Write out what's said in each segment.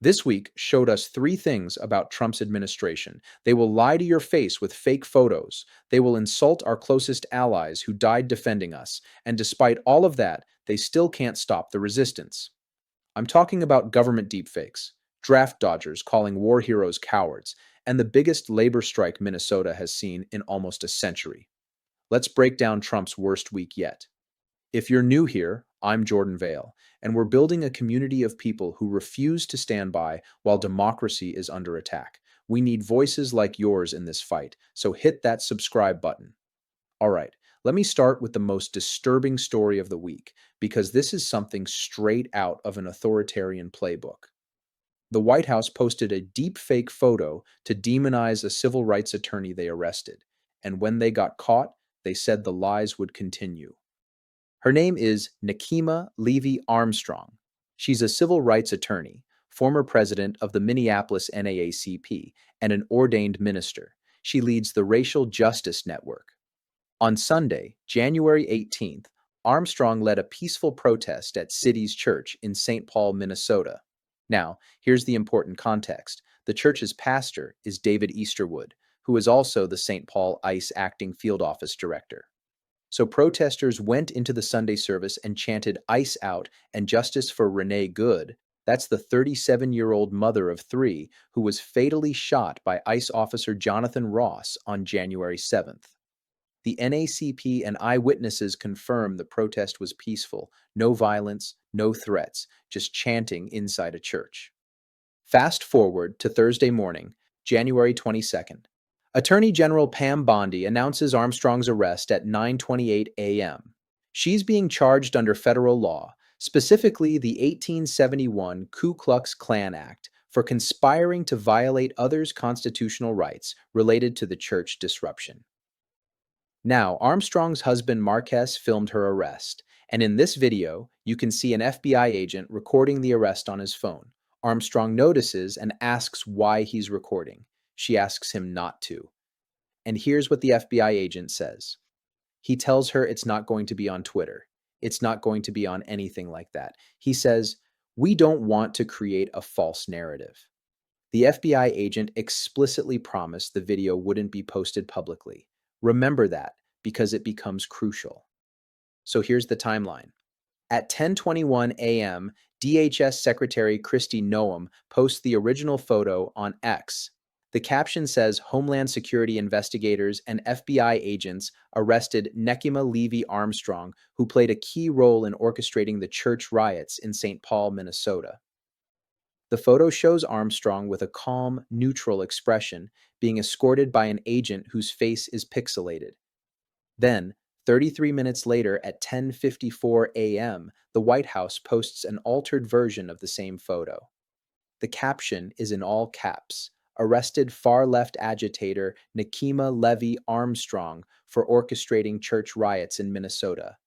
This week showed us three things about Trump's administration. They will lie to your face with fake photos. They will insult our closest allies who died defending us. And despite all of that, they still can't stop the resistance. I'm talking about government deepfakes, draft dodgers calling war heroes cowards, and the biggest labor strike Minnesota has seen in almost a century. Let's break down Trump's worst week yet. If you're new here, I'm Jordan Vale, and we're building a community of people who refuse to stand by while democracy is under attack. We need voices like yours in this fight, so hit that subscribe button. All right, let me start with the most disturbing story of the week, because this is something straight out of an authoritarian playbook. The White House posted a deep fake photo to demonize a civil rights attorney they arrested, and when they got caught, they said the lies would continue. Her name is Nakima Levy Armstrong. She's a civil rights attorney, former president of the Minneapolis NAACP, and an ordained minister. She leads the Racial Justice Network. On Sunday, January 18th, Armstrong led a peaceful protest at City's Church in St. Paul, Minnesota. Now, here's the important context. The church's pastor is David Easterwood, who is also the St. Paul ICE acting field office director. So protesters went into the Sunday service and chanted ICE out and justice for Renee Good. That's the 37-year-old mother of three who was fatally shot by ICE officer Jonathan Ross on January 7th. The NACP and eyewitnesses confirm the protest was peaceful, no violence, no threats, just chanting inside a church. Fast forward to Thursday morning, January 22nd. Attorney General Pam Bondi announces Armstrong's arrest at 9:28 a.m. She's being charged under federal law, specifically the 1871 Ku Klux Klan Act, for conspiring to violate others' constitutional rights related to the church disruption. Now, Armstrong's husband Marquez filmed her arrest, and in this video, you can see an FBI agent recording the arrest on his phone. Armstrong notices and asks why he's recording. She asks him not to. And here's what the FBI agent says. He tells her it's not going to be on Twitter. It's not going to be on anything like that. He says, "We don't want to create a false narrative." The FBI agent explicitly promised the video wouldn't be posted publicly. Remember that, because it becomes crucial. So here's the timeline. At 10:21 a.m., DHS Secretary Kristi Noem posts the original photo on X. The caption says Homeland Security investigators and FBI agents arrested Nekima Levy Armstrong, who played a key role in orchestrating the church riots in St. Paul, Minnesota. The photo shows Armstrong with a calm, neutral expression, being escorted by an agent whose face is pixelated. Then, 33 minutes later at 10:54 a.m., the White House posts an altered version of the same photo. The caption is in all caps, "Arrested far-left agitator Nakima Levy Armstrong for orchestrating church riots in Minnesota."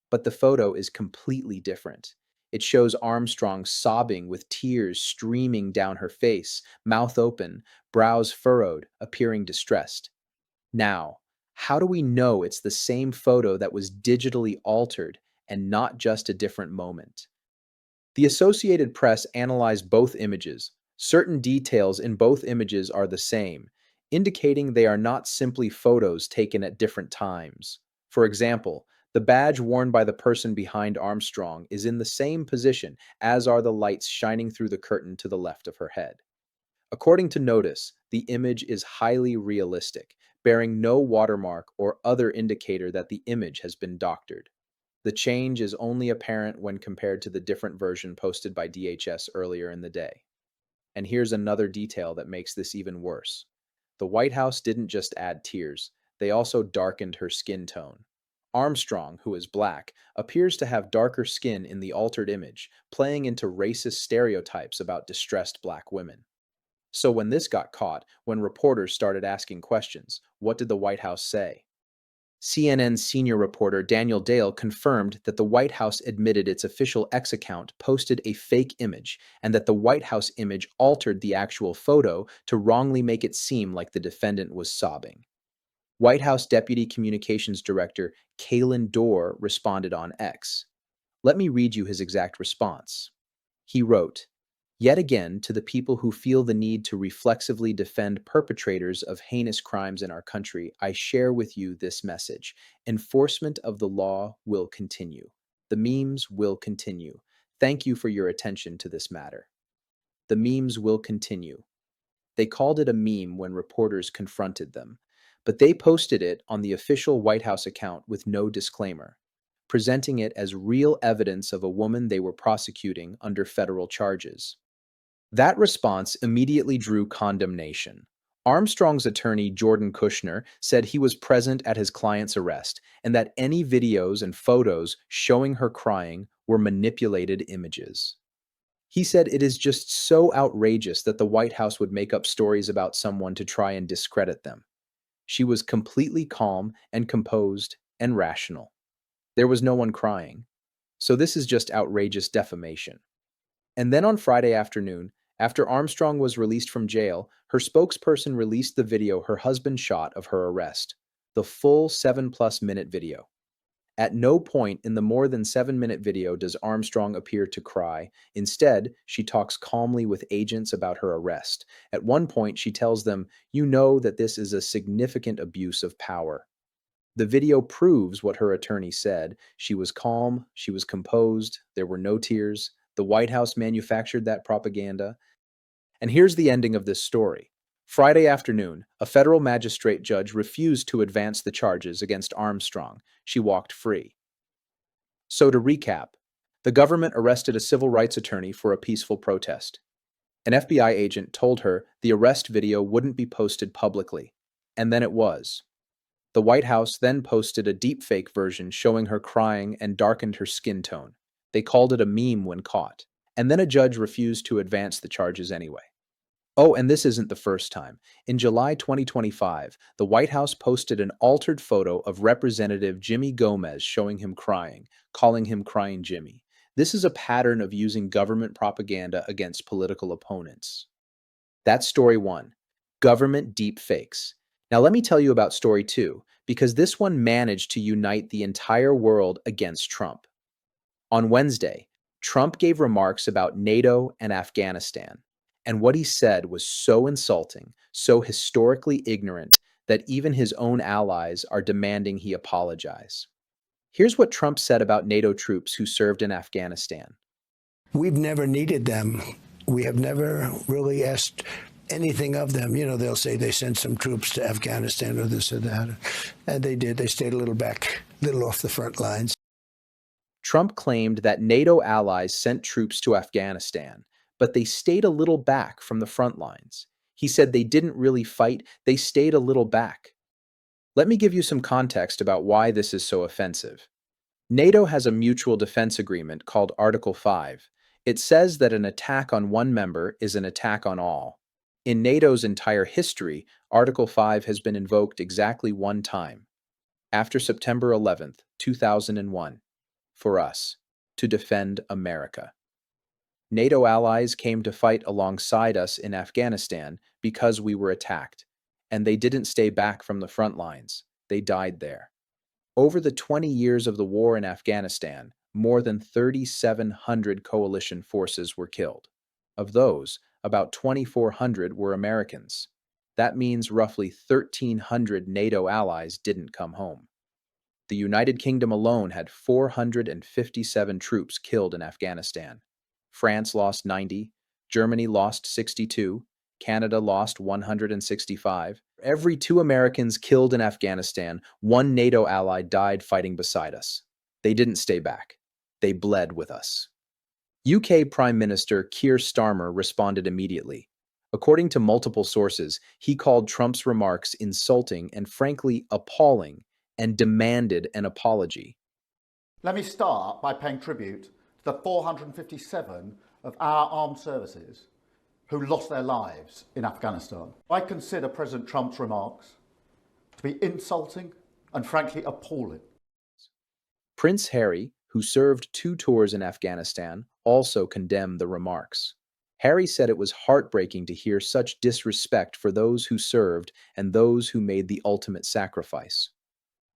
But the photo is completely different. It shows Armstrong sobbing with tears streaming down her face, mouth open, brows furrowed, appearing distressed. Now, how do we know it's the same photo that was digitally altered and not just a different moment? The Associated Press analyzed both images. Certain details in both images are the same, indicating they are not simply photos taken at different times. For example, the badge worn by the person behind Armstrong is in the same position, as are the lights shining through the curtain to the left of her head. According to Notice, the image is highly realistic, bearing no watermark or other indicator that the image has been doctored. The change is only apparent when compared to the different version posted by DHS earlier in the day. And here's another detail that makes this even worse. The White House didn't just add tears, they also darkened her skin tone. Armstrong, who is black, appears to have darker skin in the altered image, playing into racist stereotypes about distressed black women. So when this got caught, when reporters started asking questions, what did the White House say? CNN's senior reporter Daniel Dale confirmed that the White House admitted its official X account posted a fake image and that the White House image altered the actual photo to wrongly make it seem like the defendant was sobbing. White House Deputy Communications Director Kalen Dorr responded on X. Let me read you his exact response. He wrote, Yet again, to the people who feel the need to reflexively defend perpetrators of heinous crimes in our country, I share with you this message. Enforcement of the law will continue. The memes will continue. Thank you for your attention to this matter. The memes will continue. They called it a meme when reporters confronted them, but they posted it on the official White House account with no disclaimer, presenting it as real evidence of a woman they were prosecuting under federal charges. That response immediately drew condemnation. Armstrong's attorney, Jordan Kushner, said he was present at his client's arrest and that any videos and photos showing her crying were manipulated images. He said it is just so outrageous that the White House would make up stories about someone to try and discredit them. She was completely calm and composed and rational. There was no one crying. So this is just outrageous defamation. And then on Friday afternoon, after Armstrong was released from jail, her spokesperson released the video her husband shot of her arrest, the full 7+ minute video. At no point in the more than 7-minute video does Armstrong appear to cry. Instead, she talks calmly with agents about her arrest. At one point, she tells them, "You know that this is a significant abuse of power." The video proves what her attorney said. She was calm, she was composed, there were no tears. The White House manufactured that propaganda. And here's the ending of this story. Friday afternoon, a federal magistrate judge refused to advance the charges against Armstrong. She walked free. So to recap, the government arrested a civil rights attorney for a peaceful protest. An FBI agent told her the arrest video wouldn't be posted publicly, and then it was. The White House then posted a deepfake version showing her crying and darkened her skin tone. They called it a meme when caught, and then a judge refused to advance the charges anyway. Oh, and this isn't the first time. In July 2025, the White House posted an altered photo of Representative Jimmy Gomez showing him crying, calling him Crying Jimmy. This is a pattern of using government propaganda against political opponents. That's story one, government deep fakes. Now let me tell you about story two, because this one managed to unite the entire world against Trump. On Wednesday, Trump gave remarks about NATO and Afghanistan. And what he said was so insulting, so historically ignorant, that even his own allies are demanding he apologize. Here's what Trump said about NATO troops who served in Afghanistan. We've never needed them. We have never really asked anything of them. You know, they'll say they sent some troops to Afghanistan or this or that. And they did. They stayed a little back, a little off the front lines. Trump claimed that NATO allies sent troops to Afghanistan, but they stayed a little back from the front lines. He said they didn't really fight, they stayed a little back. Let me give you some context about why this is so offensive. NATO has a mutual defense agreement called Article 5. It says that an attack on one member is an attack on all. In NATO's entire history, Article 5 has been invoked exactly one time, after September 11th, 2001, for us, to defend America. NATO allies came to fight alongside us in Afghanistan because we were attacked, and they didn't stay back from the front lines. They died there. Over the 20 years of the war in Afghanistan, more than 3,700 coalition forces were killed. Of those, about 2,400 were Americans. That means roughly 1,300 NATO allies didn't come home. The United Kingdom alone had 457 troops killed in Afghanistan. France lost 90, Germany lost 62, Canada lost 165. Every 2 Americans killed in Afghanistan, 1 NATO ally died fighting beside us. They didn't stay back. They bled with us. UK Prime Minister Keir Starmer responded immediately. According to multiple sources, he called Trump's remarks insulting and frankly appalling and demanded an apology. Let me start by paying tribute to the 457 of our armed services who lost their lives in Afghanistan. I consider President Trump's remarks to be insulting and frankly appalling. Prince Harry, who served 2 tours in Afghanistan, also condemned the remarks. Harry said it was heartbreaking to hear such disrespect for those who served and those who made the ultimate sacrifice.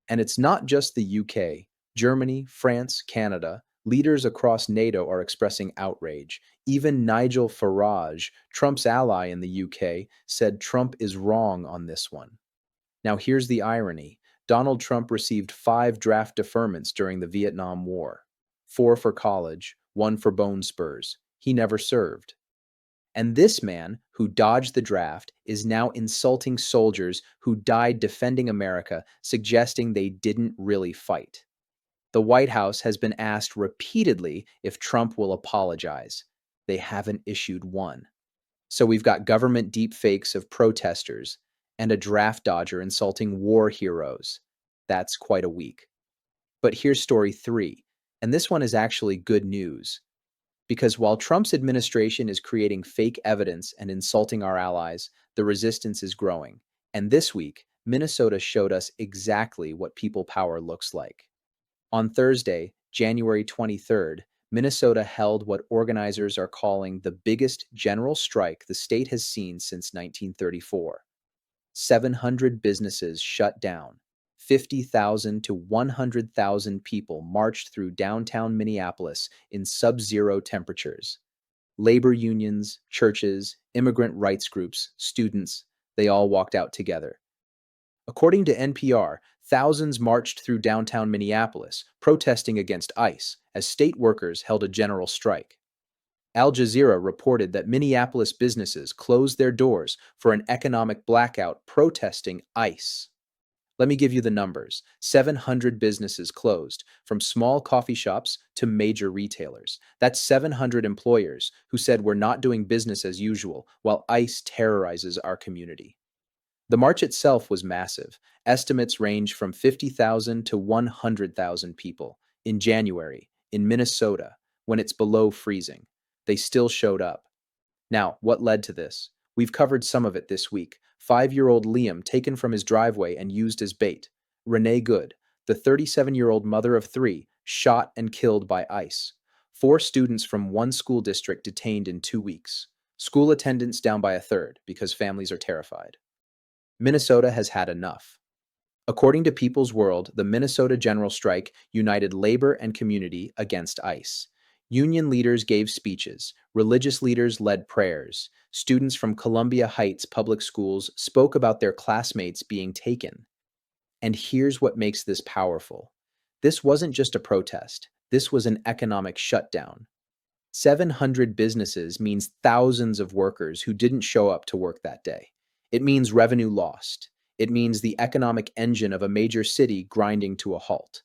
And it's not just the UK. Germany, France, Canada, Leaders across NATO are expressing outrage. Even Nigel Farage, Trump's ally in the UK, said Trump is wrong on this one. Now, here's the irony. Donald Trump received 5 draft deferments during the Vietnam War, 4 for college, 1 for bone spurs. He never served. And this man, who dodged the draft, is now insulting soldiers who died defending America, suggesting they didn't really fight. The White House has been asked repeatedly if Trump will apologize. They haven't issued one. So we've got government deepfakes of protesters and a draft dodger insulting war heroes. That's quite a week. But here's story 3, and this one is actually good news. Because while Trump's administration is creating fake evidence and insulting our allies, the resistance is growing. And this week, Minnesota showed us exactly what people power looks like. On Thursday, January 23rd, Minnesota held what organizers are calling the biggest general strike the state has seen since 1934. 700 businesses shut down. 50,000 to 100,000 people marched through downtown Minneapolis in subzero temperatures. Labor unions, churches, immigrant rights groups, students, they all walked out together. According to NPR, thousands marched through downtown Minneapolis, protesting against ICE as state workers held a general strike. Al Jazeera reported that Minneapolis businesses closed their doors for an economic blackout protesting ICE. Let me give you the numbers. 700 businesses closed, from small coffee shops to major retailers. That's 700 employers who said we're not doing business as usual while ICE terrorizes our community. The march itself was massive. Estimates range from 50,000 to 100,000 people. In January, in Minnesota, when it's below freezing, they still showed up. Now, what led to this? We've covered some of it this week. 5-year-old Liam taken from his driveway and used as bait. Renee Good, the 37-year-old mother of 3, shot and killed by ICE. 4 students from one school district detained in 2 weeks. School attendance down by a third because families are terrified. Minnesota has had enough. According to People's World, the Minnesota General Strike united labor and community against ICE. Union leaders gave speeches, religious leaders led prayers, students from Columbia Heights public schools spoke about their classmates being taken. And here's what makes this powerful. This wasn't just a protest, this was an economic shutdown. 700 businesses means thousands of workers who didn't show up to work that day. It means revenue lost. It means the economic engine of a major city grinding to a halt.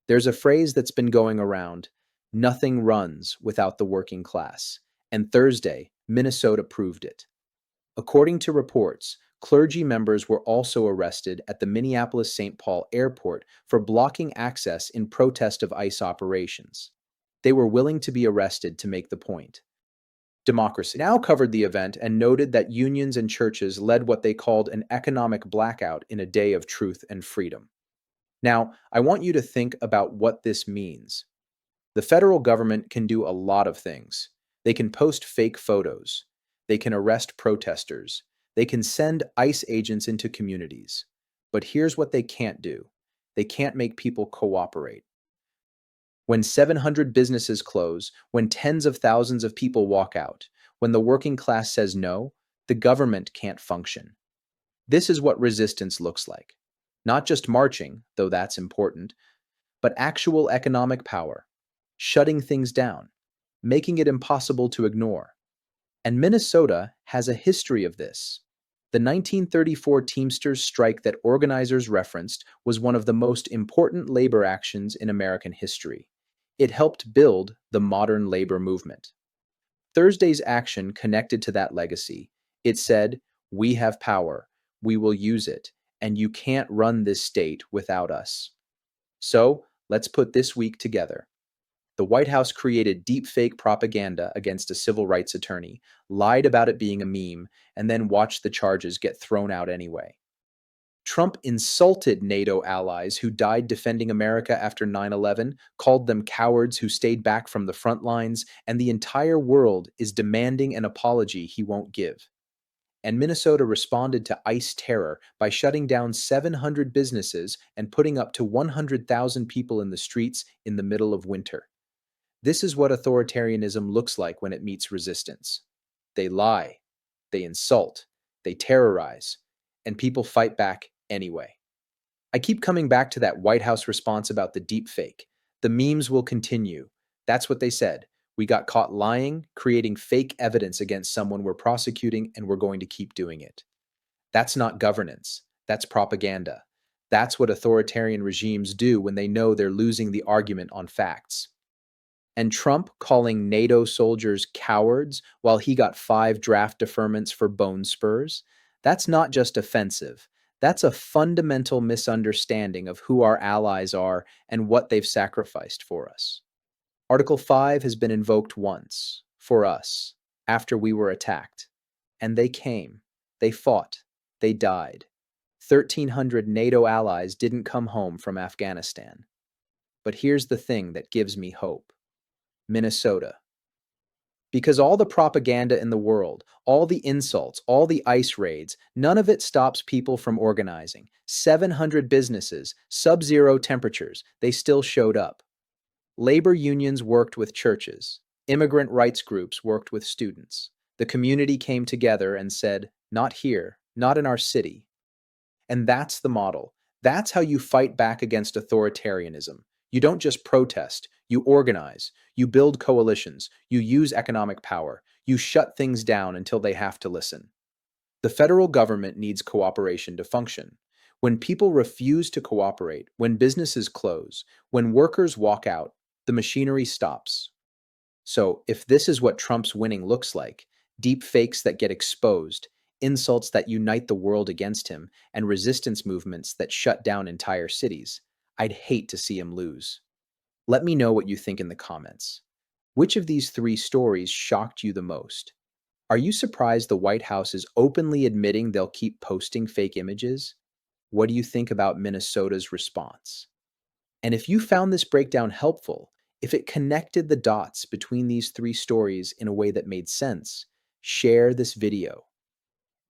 There's a phrase that's been going around: nothing runs without the working class. And Thursday, Minnesota proved it. According to reports, clergy members were also arrested at the Minneapolis-St. Paul airport for blocking access in protest of ICE operations. They were willing to be arrested to make the point. Democracy now covered the event and noted that unions and churches led what they called an economic blackout in a day of truth and freedom. Now, I want you to think about what this means. The federal government can do a lot of things. They can post fake photos. They can arrest protesters. They can send ICE agents into communities. But here's what they can't do. They can't make people cooperate. When 700 businesses close, when tens of thousands of people walk out, when the working class says no, the government can't function. This is what resistance looks like. Not just marching, though that's important, but actual economic power, shutting things down, making it impossible to ignore. And Minnesota has a history of this. The 1934 Teamsters strike that organizers referenced was one of the most important labor actions in American history. It helped build the modern labor movement. Thursday's action connected to that legacy. It said, "We have power, we will use it, and you can't run this state without us." So, let's put this week together. The White House created deepfake propaganda against a civil rights attorney, lied about it being a meme, and then watched the charges get thrown out anyway. Trump insulted NATO allies who died defending America after 9/11, called them cowards who stayed back from the front lines, and the entire world is demanding an apology he won't give. And Minnesota responded to ICE terror by shutting down 700 businesses and putting up to 100,000 people in the streets in the middle of winter. This is what authoritarianism looks like when it meets resistance. They lie, they insult, they terrorize, and people fight back anyway. I keep coming back to that White House response about the deep fake. The memes will continue. That's what they said. We got caught lying, creating fake evidence against someone we're prosecuting, and we're going to keep doing it. That's not governance. That's propaganda. That's what authoritarian regimes do when they know they're losing the argument on facts. And Trump calling NATO soldiers cowards while he got 5 draft deferments for bone spurs, that's not just offensive. That's a fundamental misunderstanding of who our allies are and what they've sacrificed for us. Article 5 has been invoked once, for us, after we were attacked. And they came. They fought. They died. 1,300 NATO allies didn't come home from Afghanistan. But here's the thing that gives me hope. Minnesota. Because all the propaganda in the world, all the insults, all the ICE raids, none of it stops people from organizing. 700 businesses, sub-zero temperatures, they still showed up. Labor unions worked with churches. Immigrant rights groups worked with students. The community came together and said, not here, not in our city. And that's the model. That's how you fight back against authoritarianism. You don't just protest, you organize, you build coalitions, you use economic power, you shut things down until they have to listen. The federal government needs cooperation to function. When people refuse to cooperate, when businesses close, when workers walk out, the machinery stops. So, if this is what Trump's winning looks like, deep fakes that get exposed, insults that unite the world against him, and resistance movements that shut down entire cities, I'd hate to see him lose. Let me know what you think in the comments. Which of these 3 stories shocked you the most? Are you surprised the White House is openly admitting they'll keep posting fake images? What do you think about Minnesota's response? And if you found this breakdown helpful, if it connected the dots between these 3 stories in a way that made sense, share this video.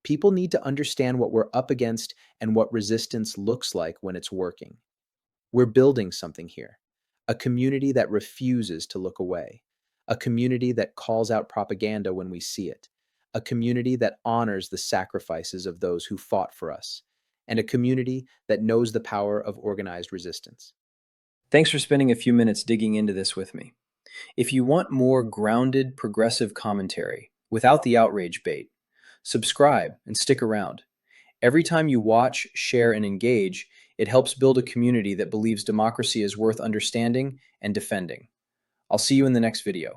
People need to understand what we're up against and what resistance looks like when it's working. We're building something here, a community that refuses to look away, a community that calls out propaganda when we see it, a community that honors the sacrifices of those who fought for us, and a community that knows the power of organized resistance. Thanks for spending a few minutes digging into this with me. If you want more grounded, progressive commentary without the outrage bait, subscribe and stick around. Every time you watch, share, and engage, it helps build a community that believes democracy is worth understanding and defending. I'll see you in the next video.